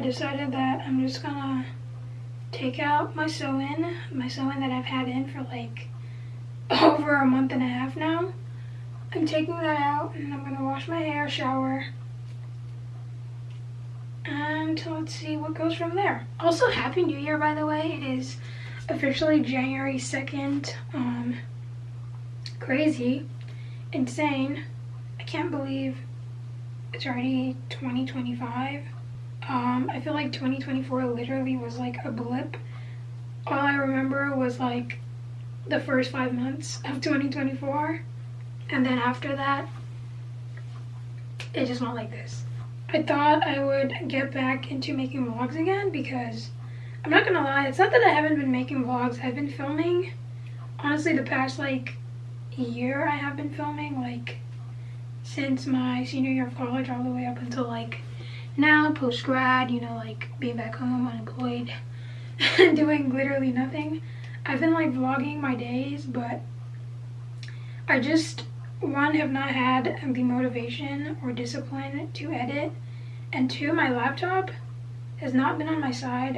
decided that I'm just gonna take out my sew-in that I've had in for like over a month and a half now. I'm taking that out and I'm gonna wash my hair, shower, and let's see what goes from there. Also, Happy New Year, by the way. It is officially January 2nd. Crazy, insane. I can't believe it's already 2025. I feel like 2024 literally was like a blip. All I remember was like the first 5 months of 2024, and then after that it just went like this. I thought I would get back into making vlogs again because I'm not gonna lie, it's not that I haven't been making vlogs. I've been filming, honestly, the past like year. I have been filming like since my senior year of college all the way up until like now, post-grad, you know, like being back home unemployed doing literally nothing. I've been like vlogging my days, but I just, one, have not had the motivation or discipline to edit, and two, my laptop has not been on my side.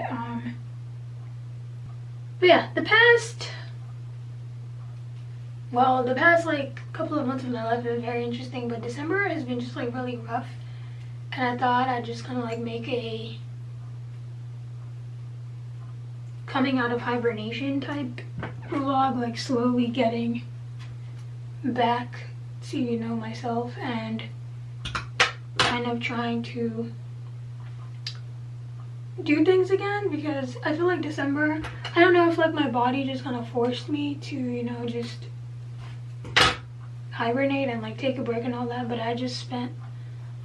But yeah, the past like couple of months of my life have been very interesting, but December has been just like really rough, and I thought I'd just kind of like make a coming out of hibernation type vlog, like slowly getting back to, you know, myself and kind of trying to do things again, because I feel like December, I don't know if like my body just kind of forced me to, you know, just hibernate and like take a break and all that, but I just spent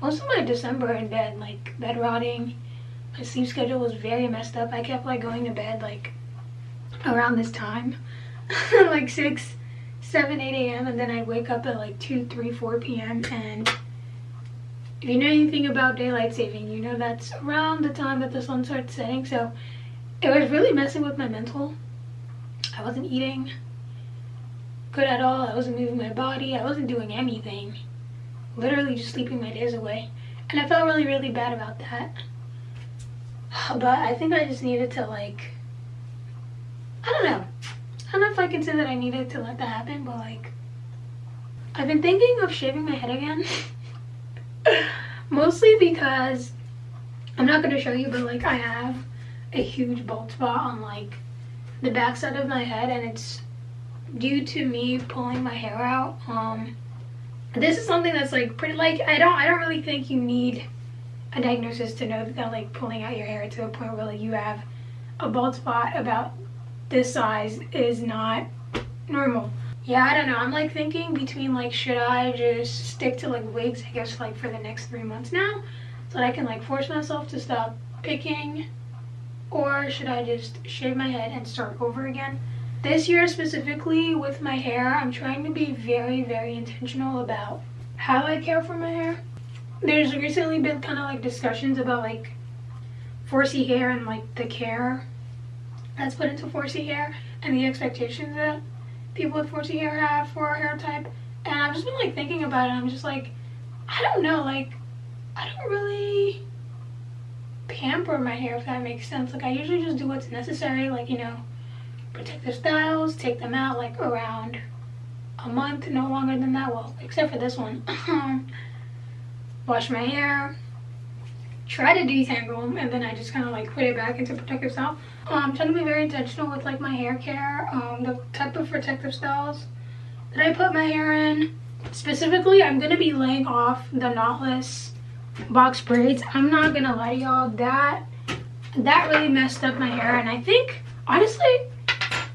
most of my December in bed, like bed rotting. My sleep schedule was very messed up. I kept like going to bed like around this time like 6, 7, 8 a.m. and then I'd wake up at like 2, 3, 4 p.m. and if you know anything about daylight saving, you know that's around the time that the sun starts setting. So it was really messing with my mental. I wasn't eating good at all. I wasn't moving my body. I wasn't doing anything. Literally just sleeping my days away. And I felt really, really bad about that. But I think I just needed to like, I don't know if I can say that I needed to let that happen, but like, I've been thinking of shaving my head again. Mostly because, I'm not going to show you, but like I have a huge bald spot on like the back side of my head, and it's due to me pulling my hair out. This is something that's like pretty, like I don't really think you need a diagnosis to know that like pulling out your hair to a point where like you have a bald spot about this size is not normal. Yeah, I don't know. I'm like thinking between like, should I just stick to like wigs, I guess, like for the next 3 months now, so that I can like force myself to stop picking, or should I just shave my head and start over again? This year specifically with my hair, I'm trying to be very, very intentional about how I care for my hair. There's recently been kind of like discussions about like 4C hair and like the care that's put into 4C hair and the expectations that people with 4C hair have for a hair type. And I've just been like thinking about it. I'm just like, I don't know, like I don't really pamper my hair, if that makes sense. Like I usually just do what's necessary, like, you know, protective styles, take them out like around a month, no longer than that, well, except for this one. Wash my hair, try to detangle, and then I just kind of like put it back into protective style. I'm trying to be very intentional with like my hair care, the type of protective styles that I put my hair in. Specifically, I'm going to be laying off the knotless box braids. I'm not going to lie to y'all, that really messed up my hair, and I think, honestly,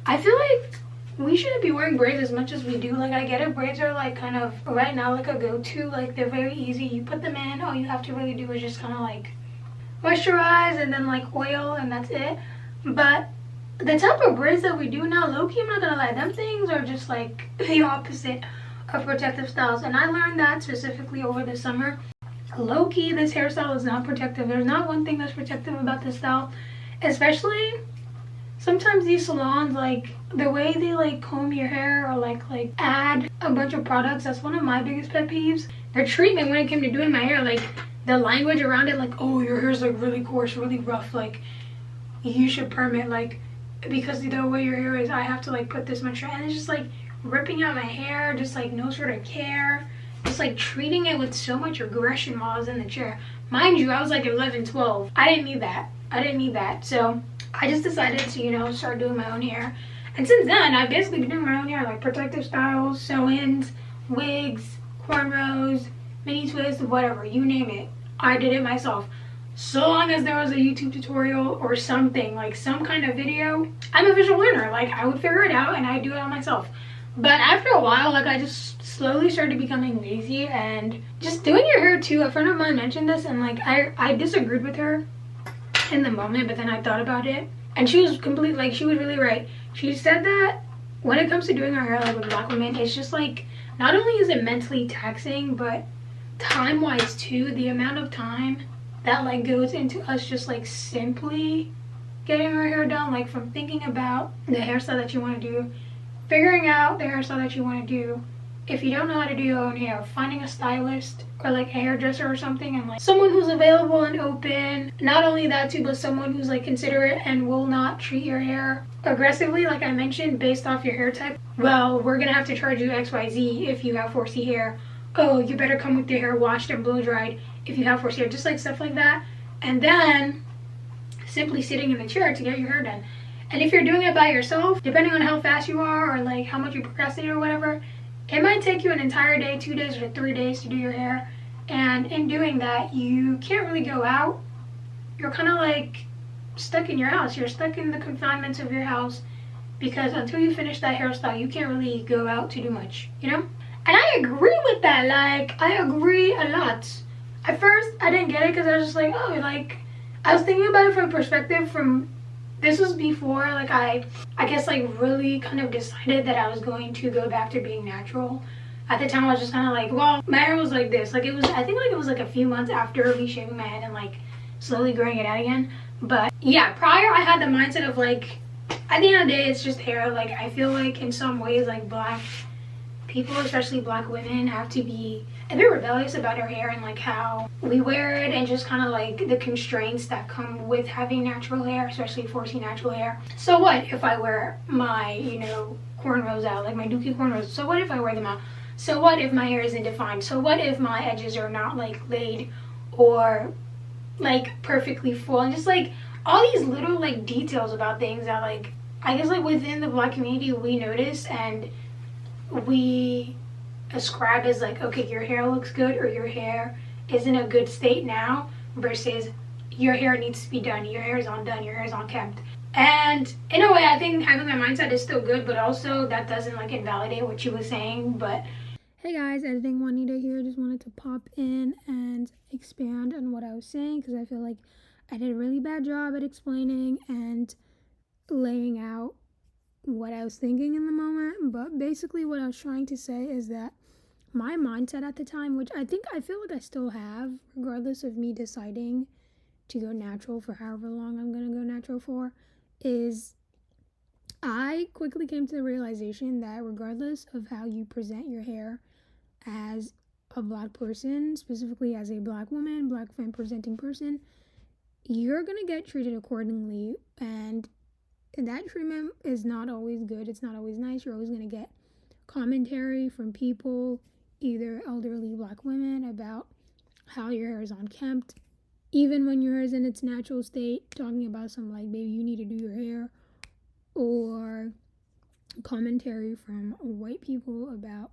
I feel like we shouldn't be wearing braids as much as we do. Like, I get it, braids are like kind of right now like a go-to, like they're very easy. You put them in, all you have to really do is just kind of like moisturize and then like oil, and that's it. But the type of braids that we do now, low-key, I'm not gonna lie, them things are just like the opposite of protective styles. And I learned that specifically over the summer. Low-key, this hairstyle is not protective. There's not one thing that's protective about this style, especially sometimes these salons, like the way they like comb your hair or like add a bunch of products. That's one of my biggest pet peeves. Their treatment when it came to doing my hair, like the language around it, like, oh, your hair's like really coarse, really rough, like you should perm it, like because the way your hair is, I have to like put this much, and it's just like ripping out my hair, just like no sort of care, just like treating it with so much aggression while I was in the chair. Mind you, I was like 11, 12. I didn't need that. So I just decided to, you know, start doing my own hair. And since then, I've basically been doing my own hair, like protective styles, sew-ins, wigs, cornrows, mini twists, whatever, you name it. I did it myself. So long as there was a YouTube tutorial or something, like some kind of video, I'm a visual learner. Like, I would figure it out and I do it on myself. But after a while, like, I just slowly started becoming lazy and just doing your hair too. A friend of mine mentioned this, and like I disagreed with her in the moment, but then I thought about it, and she was she was really right. She said that when it comes to doing our hair, like with Black women, it's just like, not only is it mentally taxing, but time-wise too, the amount of time that like goes into us just like simply getting our hair done, like from thinking about the hairstyle that you want to do, figuring out the hairstyle that you want to do. If you don't know how to do your own hair, finding a stylist or like a hairdresser or something, and like someone who's available and open. Not only that too, but someone who's like considerate and will not treat your hair aggressively, like I mentioned, based off your hair type. Well, we're gonna have to charge you XYZ if you have 4C hair. Oh, you better come with your hair washed and blow dried if you have 4C hair. Just like stuff like that. And then simply sitting in the chair to get your hair done. And if you're doing it by yourself, depending on how fast you are or like how much you procrastinate or whatever, it might take you an entire day, 2 days, or 3 days to do your hair. And in doing that, you can't really go out. You're kind of like stuck in your house. You're stuck in the confinements of your house, because until you finish that hairstyle, you can't really go out to do much, you know? And I agree with that. Like, I agree a lot. At first, I didn't get it because I was just like, oh, like, I was thinking about it from perspective from, this was before, like, I guess, like, really kind of decided that I was going to go back to being natural. At the time, I was just kind of like, well, my hair was like this. Like, it was, I think, like, it was, like, a few months after reshaving my head and, like, slowly growing it out again. But, yeah, prior, I had the mindset of, like, at the end of the day, it's just hair. Like, I feel like, in some ways, like, Black people, especially Black women, have to be a bit rebellious about our hair and like how we wear it, and just kind of like the constraints that come with having natural hair, especially 4C natural hair. So what if I wear my, you know, cornrows out, like my dookie cornrows? So what if I wear them out? So what if my hair isn't defined? So what if my edges are not like laid or like perfectly full? And just like all these little like details about things that like, I guess like within the Black community we notice and we ascribe as like, okay, your hair looks good or your hair is in a good state now, versus your hair needs to be done, your hair is undone, your hair is unkempt. And in a way, I think having that mindset is still good, but also that doesn't like invalidate what you were saying. But hey guys, editing Juanita here. Just wanted to pop in and expand on what I was saying, because I feel like I did a really bad job at explaining and laying out what I was thinking in the moment. But basically what I was trying to say is that my mindset at the time, which I feel like I still have, regardless of me deciding to go natural for however long I'm gonna go natural for, is I quickly came to the realization that regardless of how you present your hair as a Black person, specifically as a Black woman, Black femme presenting person, you're gonna get treated accordingly. And that treatment is not always good. It's not always nice. You're always gonna get commentary from people, either elderly Black women, about how your hair is unkempt, even when your hair is in its natural state, talking about some like, baby, you need to do your hair, or commentary from white people about,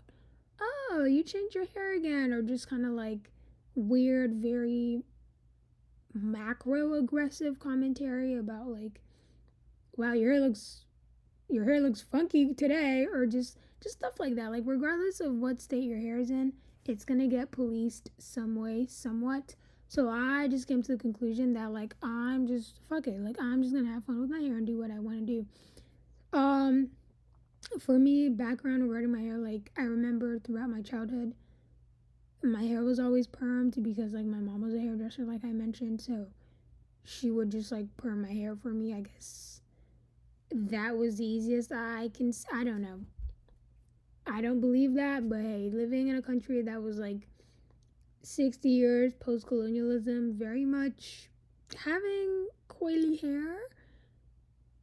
oh, you changed your hair again, or just kind of like weird, very macro aggressive commentary about like, wow, your hair looks funky today, or just stuff like that. Like, regardless of what state your hair is in, it's gonna get policed some way, somewhat. So I just came to the conclusion that like, I'm just, fuck it, like I'm just gonna have fun with my hair and do what I want to do. For me, background regarding my hair, like I remember throughout my childhood, my hair was always permed because like my mom was a hairdresser, like I mentioned, so she would just like perm my hair for me. I guess that was the easiest I don't know. I don't believe that, but hey, living in a country that was like 60 years post-colonialism, very much having coily hair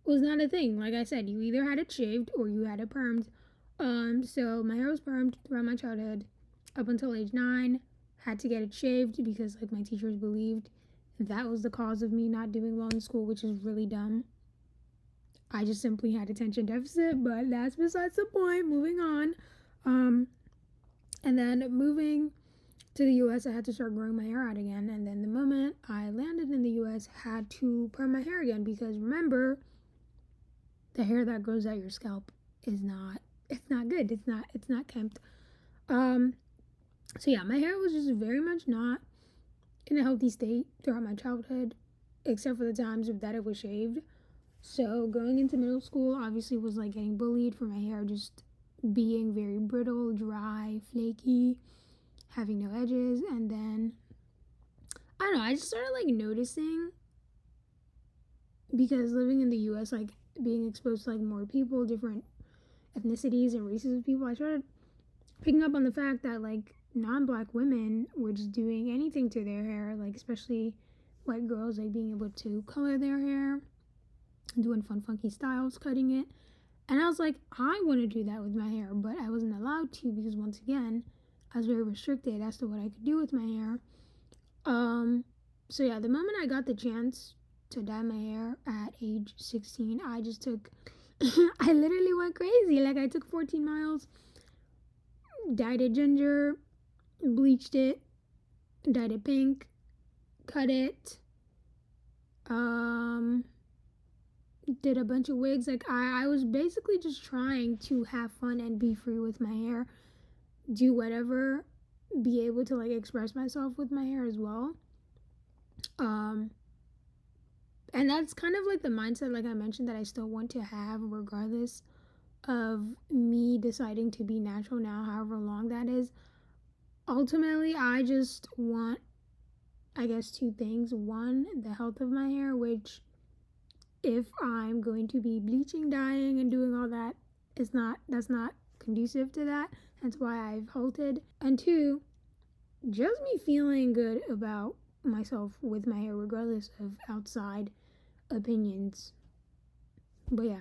was not a thing. Like I said, you either had it shaved or you had it permed. So my hair was permed throughout my childhood up until age 9. Had to get it shaved because like my teachers believed that was the cause of me not doing well in school, which is really dumb. I just simply had attention deficit, but that's besides the point. Moving on. And then moving to the US, I had to start growing my hair out again. And then the moment I landed in the US, had to perm my hair again, because remember, the hair that grows out your scalp is not good. It's not kempt. So yeah, my hair was just very much not in a healthy state throughout my childhood, except for the times that it was shaved. So going into middle school obviously was like getting bullied for my hair just being very brittle, dry, flaky, having no edges. And then I don't know, I just started like noticing, because living in the US, like being exposed to like more people, different ethnicities and races of people, I started picking up on the fact that like non-black women were just doing anything to their hair, like especially white girls, like being able to color their hair, doing fun funky styles, cutting it. And I was like, I want to do that with my hair, but I wasn't allowed to, because once again, I was very restricted as to what I could do with my hair. So yeah, the moment I got the chance to dye my hair at age 16, I just took I literally went crazy. Like I took 14 miles, dyed it ginger, bleached it, dyed it pink, cut it, did a bunch of wigs. Like I was basically just trying to have fun and be free with my hair, do whatever, be able to like express myself with my hair as well. And that's kind of like the mindset, like I mentioned, that I still want to have regardless of me deciding to be natural now, however long that is. Ultimately, I just want, I guess, two things. One, the health of my hair, which if I'm going to be bleaching, dyeing, and doing all that, that's not conducive to that. That's why I've halted. And two, just me feeling good about myself with my hair, regardless of outside opinions. But yeah,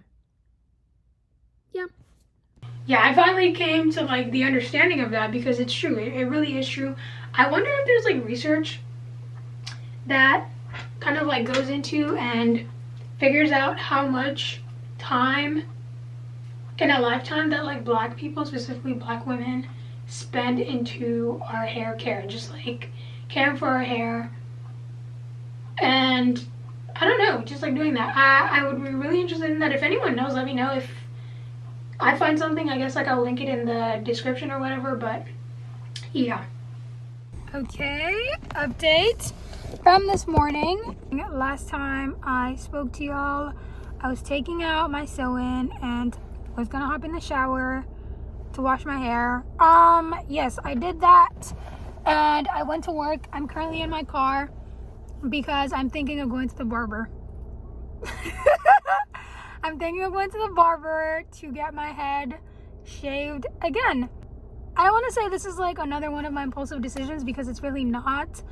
I finally came to like the understanding of that, because it's true. It really is true. I wonder if there's like research that kind of like goes into and figures out how much time in a lifetime that like black people, specifically black women, spend into our hair care, just like caring for our hair. And I don't know, just like doing that. I would be really interested in that. If anyone knows, let me know. If I find something, I guess like I'll link it in the description or whatever. But yeah. Okay, update from this morning. Last time I spoke to y'all, I was taking out my sew-in and was gonna hop in the shower to wash my hair. Yes, I did that, and I went to work. I'm currently in my car because I'm thinking of going to the barber. I'm thinking of going to the barber to get my head shaved again. I don't want to say this is like another one of my impulsive decisions, because it's really not.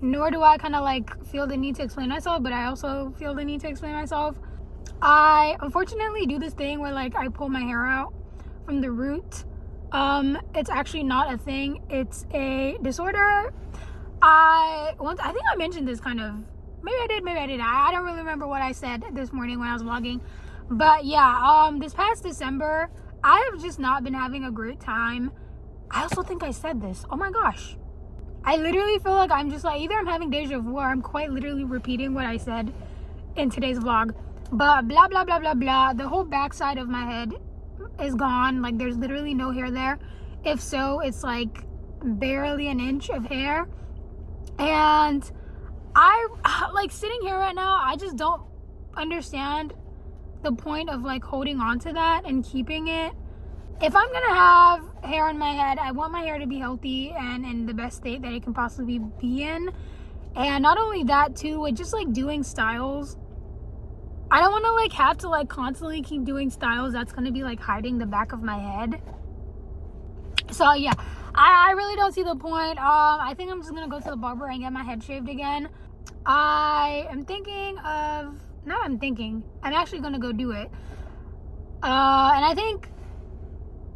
Nor do I kind of like feel the need to explain myself, but I also feel the need to explain myself. I unfortunately do this thing where like I pull my hair out from the root. It's actually not a thing. It's a disorder. I think I mentioned this kind of, maybe I did, maybe I didn't. I don't really remember what I said this morning when I was vlogging. But yeah, this past December, I have just not been having a great time. I also think I said this. Oh my gosh. I literally feel like I'm just like, either I'm having deja vu or I'm quite literally repeating what I said in today's vlog. But blah, blah, blah, blah, blah. The whole backside of my head is gone. Like there's literally no hair there. If so, it's like barely an inch of hair. And I like sitting here right now, I just don't understand the point of like holding on to that and keeping it. If I'm gonna have hair on my head, I want my hair to be healthy and in the best state that it can possibly be in. And not only that too, with just like doing styles, I don't want to like have to like constantly keep doing styles that's gonna be like hiding the back of my head. So yeah, I really don't see the point. I think I'm just gonna go to the barber and get my head shaved again. I'm actually gonna go do it. And I think,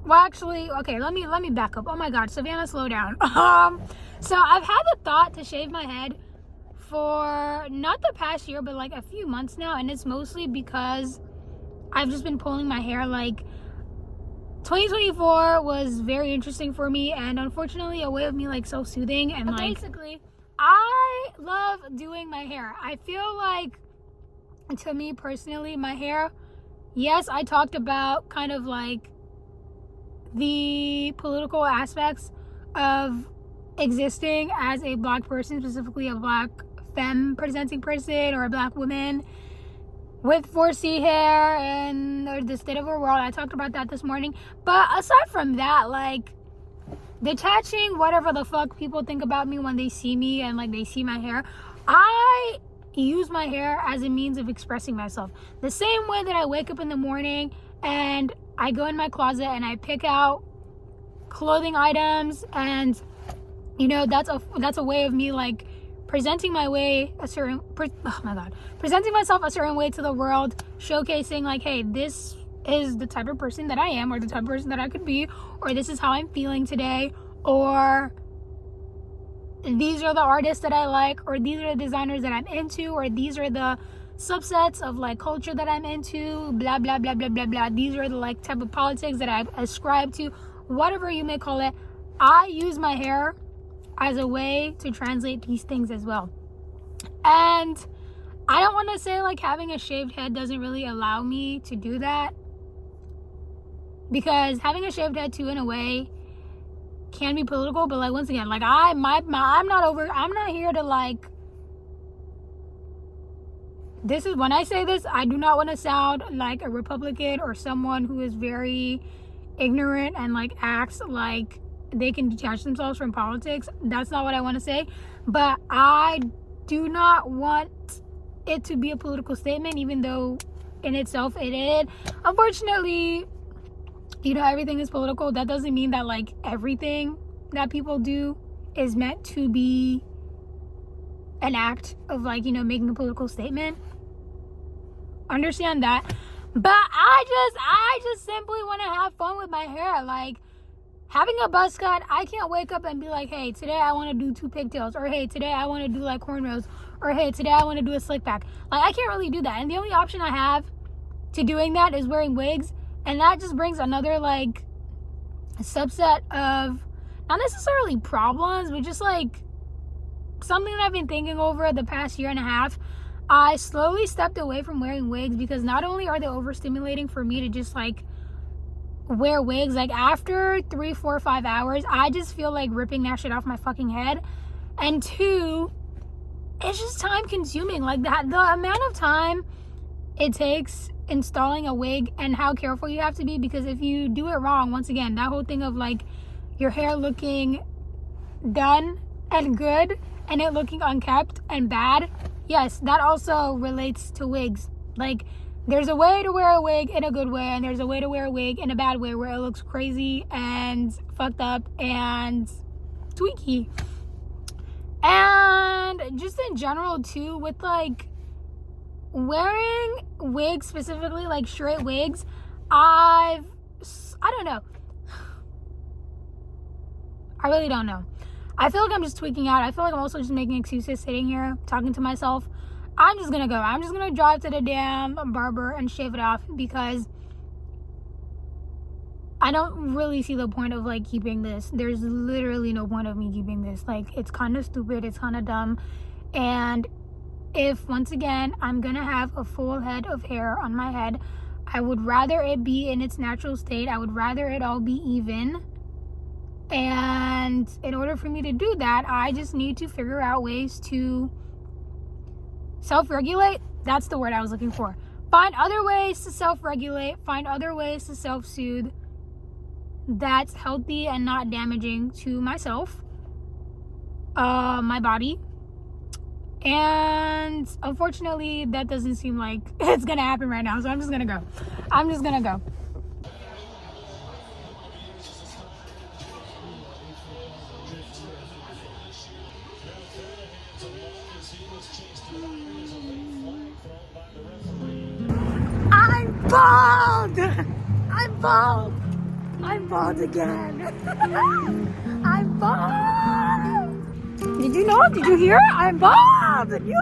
well, actually, okay, let me back up. Oh my God, Savannah, slow down. So I've had the thought to shave my head for not the past year, but like a few months now, and it's mostly because I've just been pulling my hair. Like 2024 was very interesting for me, and unfortunately a way of me like self-soothing, and like basically I love doing my hair. I feel like, to me personally, my hair, yes, I talked about kind of like the political aspects of existing as a black person, specifically a black femme presenting person or a black woman with 4C hair and or the state of our world. I talked about that this morning. But aside from that, like detaching whatever the fuck people think about me when they see me and like they see my hair, I use my hair as a means of expressing myself. The same way that I wake up in the morning and I go in my closet and I pick out clothing items, and you know, that's a way of me like presenting presenting myself a certain way to the world, showcasing like, hey, this is the type of person that I am, or the type of person that I could be, or this is how I'm feeling today, or these are the artists that I like, or these are the designers that I'm into, or these are the subsets of like culture that I'm into, blah blah blah blah blah blah. These are the like type of politics that I ascribe to, whatever you may call it. I use my hair as a way to translate these things as well. And I don't want to say like having a shaved head doesn't really allow me to do that, because having a shaved head too, in a way, can be political. But like, once again, like I'm not here to like, this is, when I say this, I do not want to sound like a Republican or someone who is very ignorant and like acts like they can detach themselves from politics. That's not what I want to say. But I do not want it to be a political statement, even though in itself it is. Unfortunately, you know, everything is political. That doesn't mean that like everything that people do is meant to be an act of like, you know, making a political statement. Understand that. But I just simply want to have fun with my hair. Like, having a buzz cut, I can't wake up and be like, hey, today I want to do 2 pigtails, or hey, today I want to do like cornrows, or hey, today I want to do a slick back. Like, I can't really do that. And the only option I have to doing that is wearing wigs. And that just brings another like subset of, not necessarily problems, but just like something that I've been thinking over the past year and a half. I slowly stepped away from wearing wigs because not only are they overstimulating for me to just like wear wigs, like after 3, 4, 5 hours, I just feel like ripping that shit off my fucking head. And 2, it's just time consuming. Like that, the amount of time it takes installing a wig and how careful you have to be, because if you do it wrong, once again, that whole thing of like your hair looking done and good and it looking unkept and bad, yes, that also relates to wigs. Like, there's a way to wear a wig in a good way, and there's a way to wear a wig in a bad way where it looks crazy and fucked up and tweaky. And just in general too, with like wearing wigs, specifically like straight wigs, I don't know. I really don't know. I feel like I'm just tweaking out. I feel like I'm also just making excuses sitting here talking to myself. I'm just gonna go. I'm just gonna drive to the damn barber and shave it off, because I don't really see the point of like keeping this. There's literally no point of me keeping this. Like, it's kind of stupid. It's kind of dumb. And if, once again, I'm gonna have a full head of hair on my head, I would rather it be in its natural state. I would rather it all be even. And in order for me to do that, I just need to figure out ways to self-regulate. That's the word I was looking for. Find other ways to self-regulate. Find other ways to self-soothe that's healthy and not damaging to myself, my body. And unfortunately, that doesn't seem like it's gonna happen right now. So I'm just gonna go. bald! I'm bald! I'm bald again. I'm bald! Did you know? Did you hear? I'm bald! And you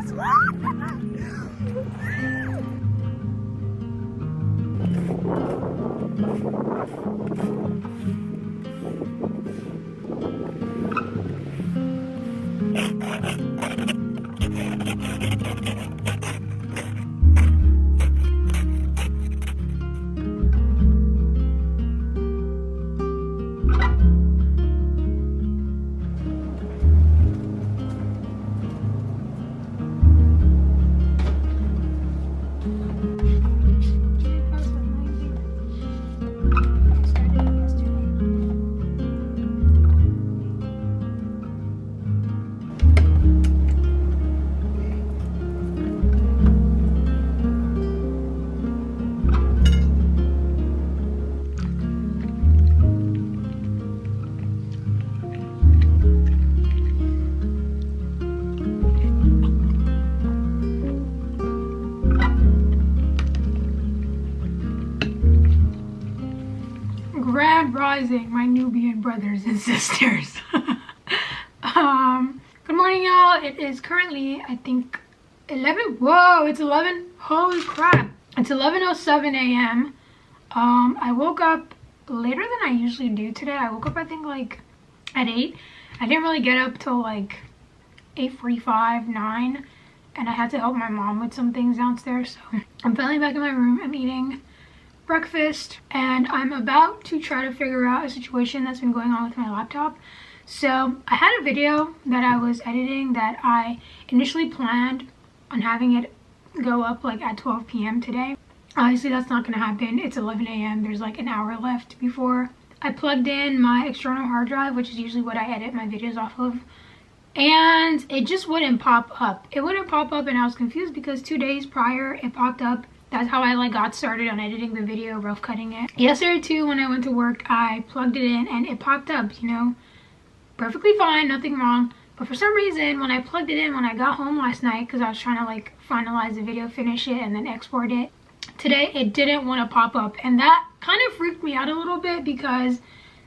Grand Rising, my Nubian brothers and sisters. Good morning, y'all. It is currently, I think, 11. Whoa, it's 11. Holy crap. It's 11:07 a.m. I woke up later than I usually do today. I woke up, I think, like at 8. I didn't really get up till like 8:45, 9. And I had to help my mom with some things downstairs. So I'm finally back in my room. I'm eating breakfast and I'm about to try to figure out a situation that's been going on with my laptop. So I had a video that I was editing that I initially planned on having it go up like at 12 p.m. today. Obviously that's not gonna happen. It's 11 a.m. There's like an hour left before I plugged in my external hard drive, which is usually what I edit my videos off of, and it just wouldn't pop up. It wouldn't pop up and I was confused because 2 days prior it popped up. That's how I like got started on editing the video, rough cutting it. Yesterday too, when I went to work, I plugged it in and it popped up, you know, perfectly fine, nothing wrong. But for some reason, when I plugged it in, when I got home last night, because I was trying to like finalize the video, finish it, and then export it, today it didn't want to pop up. And that kind of freaked me out a little bit because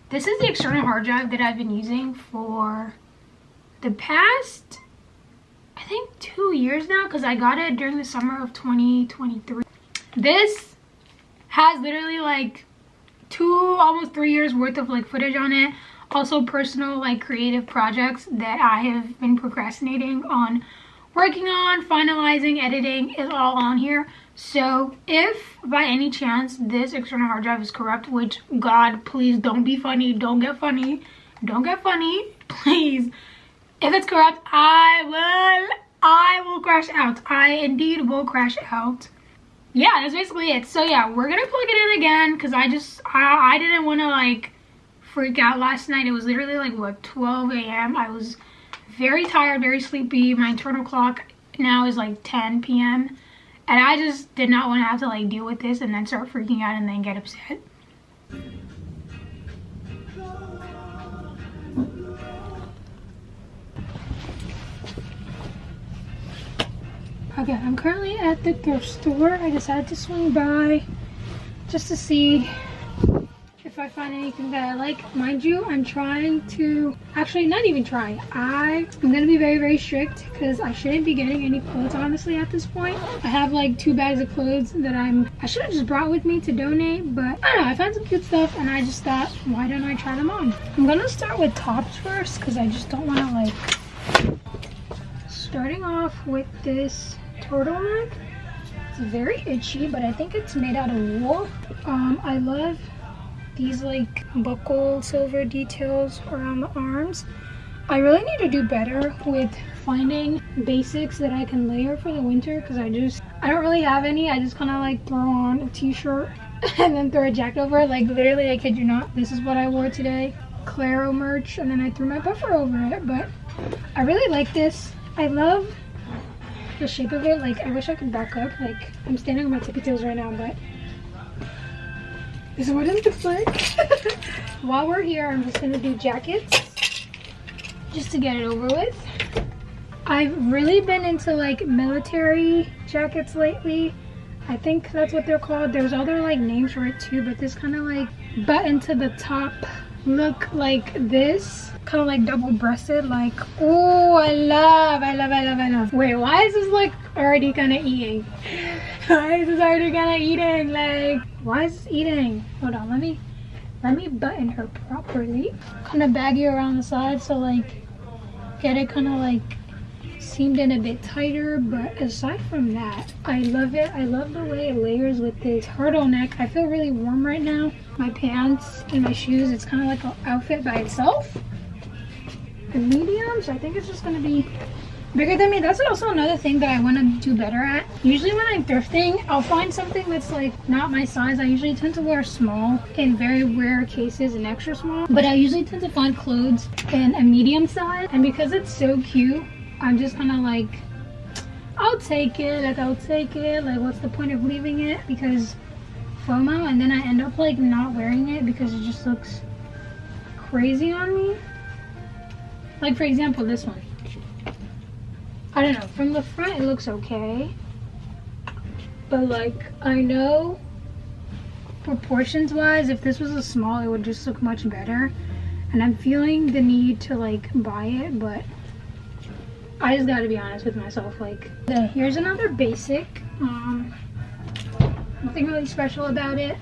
this is the external hard drive that I've been using for the past, I think 2 years now, because I got it during the summer of 2023. This has literally like 2, almost 3 years worth of like footage on it. Also personal like creative projects that I have been procrastinating on working on, finalizing, editing is all on here. So if by any chance this external hard drive is corrupt, which God, please don't be funny, don't get funny, please. If it's corrupt, I will crash out. I indeed will crash out. Yeah, that's basically it. So yeah, we're gonna plug it in again because I didn't want to like freak out last night. It was literally like what, 12 a.m. I was very tired, very sleepy. My internal clock now is like 10 p.m. and I just did not want to have to like deal with this and then start freaking out and then get upset. Okay, I'm currently at the thrift store. I decided to swing by just to see if I find anything that I like. Mind you, I'm trying to, actually not even trying, I'm gonna be very, very strict because I shouldn't be getting any clothes honestly at this point. I have like 2 bags of clothes that I should have just brought with me to donate, but I don't know, I found some cute stuff and I just thought, why don't I try them on? I'm gonna start with tops first because I just don't want to like, starting off with this turtleneck. It's very itchy, but I think it's made out of wool. I love these like buckle silver details around the arms. I really need to do better with finding basics that I can layer for the winter because I don't really have any. I just kind of like throw on a t-shirt and then throw a jacket over it. Like literally, I kid you not, this is what I wore today. Claro merch, and then I threw my puffer over it. But I really like this. I love the shape of it. Like I wish I could back up. Like I'm standing on my tippy toes right now, but this is what it looks like. While we're here, I'm just gonna do jackets just to get it over with. I've really been into like military jackets lately. I think that's what they're called. There's other like names for it too, but this kind of like button to the top look like this, kind of like double-breasted. Like, oh, I love. Wait, why is this like already kind of eating? Why is this already kind of eating? Like, why is this eating? Hold on, let me button her properly. Kind of baggy around the side, so like get it kind of like seamed in a bit tighter. But aside from that, I love it. I love the way it layers with this turtleneck. I feel really warm right now. My pants and my shoes, it's kind of like an outfit by itself. The mediums, I think it's just going to be bigger than me. That's also another thing that I want to do better at. Usually when I'm thrifting, I'll find something that's like not my size. I usually tend to wear small, in very rare cases an extra small, but I usually tend to find clothes in a medium size. And because it's so cute, I'm just kind of like, I'll take it. Like, what's the point of leaving it? Because FOMO, and then I end up like not wearing it because it just looks crazy on me. Like, for example, this one. I don't know, from the front it looks okay, but like, I know proportions wise, if this was a small, it would just look much better, and I'm feeling the need to like buy it, but I just gotta be honest with myself. Like, here's another basic, nothing really special about it.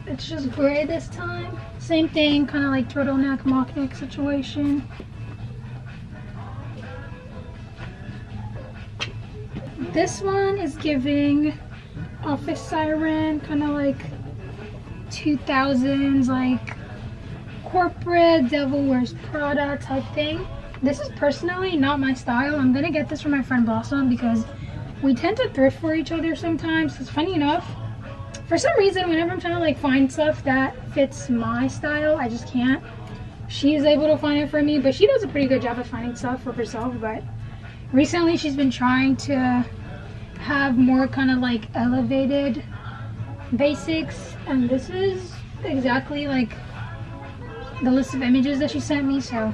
It's just gray this time. Same thing, kind of like turtleneck, mock neck situation. This one is giving office siren, kind of like 2000s, like corporate Devil Wears Prada type thing. This is personally not my style. I'm gonna get this from my friend Blossom because we tend to thrift for each other sometimes. It's funny enough, for some reason, whenever I'm trying to like find stuff that fits my style, I just can't. She's able to find it for me, but she does a pretty good job of finding stuff for herself. But recently she's been trying to have more kind of like elevated basics, and this is exactly like the list of images that she sent me, so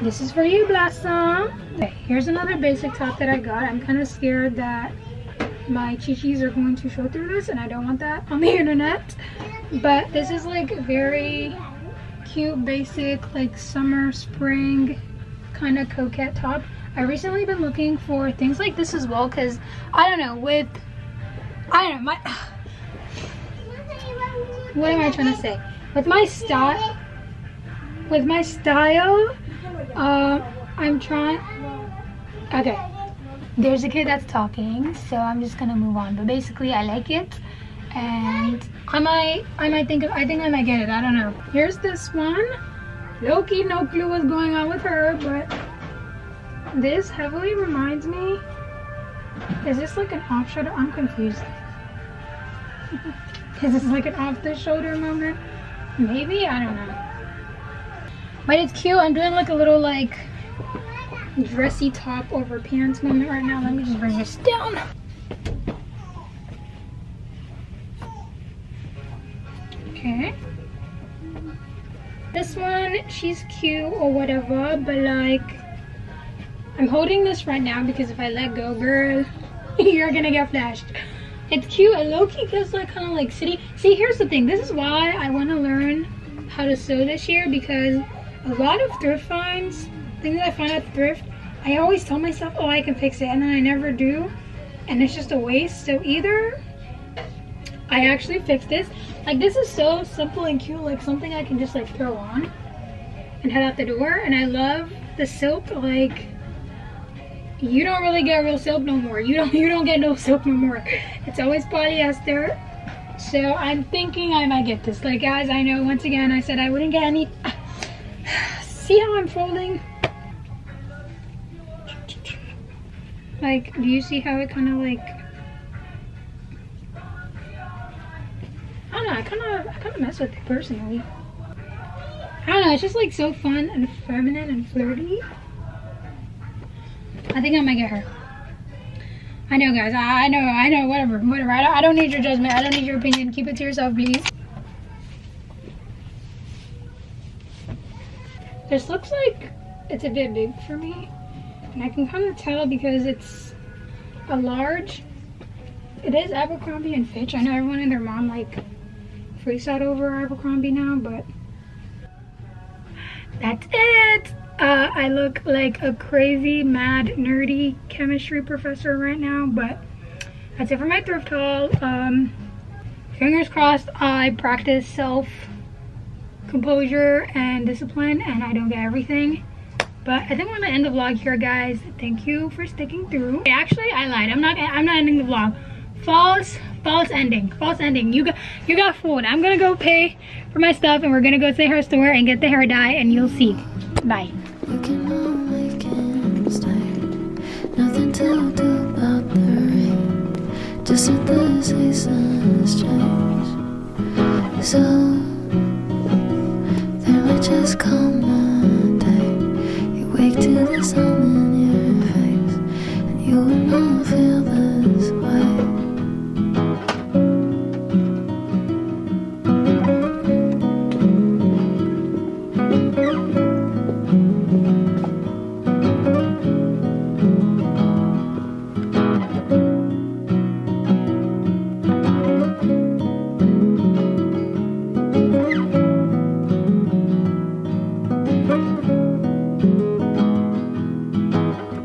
this is for you, Blossom. Okay, here's another basic top that I got. I'm kind of scared that my chichis are going to show through this, and I don't want that on the internet, but this is like very cute, basic, like summer, spring kind of coquette top. I recently been looking for things like this as well, because I don't know, what am I trying to say? With my style, I'm trying, okay, there's a kid that's talking, so I'm just gonna move on, but basically I like it, and I think I might get it, I don't know. Here's this one. Low-key, no clue what's going on with her, but this heavily reminds me, is this like an off-shoulder? I'm confused. Is this like an off-the-shoulder moment? Maybe? I don't know. But it's cute. I'm doing like a little like dressy top over pants moment right now. Let me just bring this down. Okay. This one, she's cute or whatever, but like, I'm holding this right now because if I let go, girl, you're gonna get flashed. It's cute. It low-key feels like kind of like city. See, here's the thing. This is why I want to learn how to sew this year, because a lot of thrift finds, things I find at thrift, I always tell myself, oh, I can fix it, and then I never do, and it's just a waste. So either I actually fix this. Like, this is so simple and cute, like something I can just like throw on and head out the door. And I love the silk. Like, you don't really get real silk no more. You don't get no silk no more. It's always polyester. So I'm thinking I might get this. Like, guys, I know once again I said I wouldn't get any. See how I'm folding? Like, do you see how it kind of like, I don't know, I kind of mess with it personally. I don't know, it's just like so fun and feminine and flirty. I think I might get her. I know, guys, I know, whatever. I don't need your judgment, I don't need your opinion. Keep it to yourself, please. This looks like it's a bit big for me, and I can kind of tell because it's a large, It is Abercrombie and Fitch. I know everyone and their mom like freaks out over Abercrombie now, but that's it. I look like a crazy, mad, nerdy chemistry professor right now, but that's it for my thrift haul. Fingers crossed I practice self-composure and discipline and I don't get everything. But I think we're gonna end the vlog here, guys. Thank you for sticking through. Actually, I lied. I'm not ending the vlog. False ending. You got fooled. I'm gonna go pay for my stuff and we're gonna go to the hair store and get the hair dye and you'll see. Bye. You can all make ends tight. Nothing to do about the rain. Just let the seasons change. So there might just come a day you wake to the sun in your face and you will know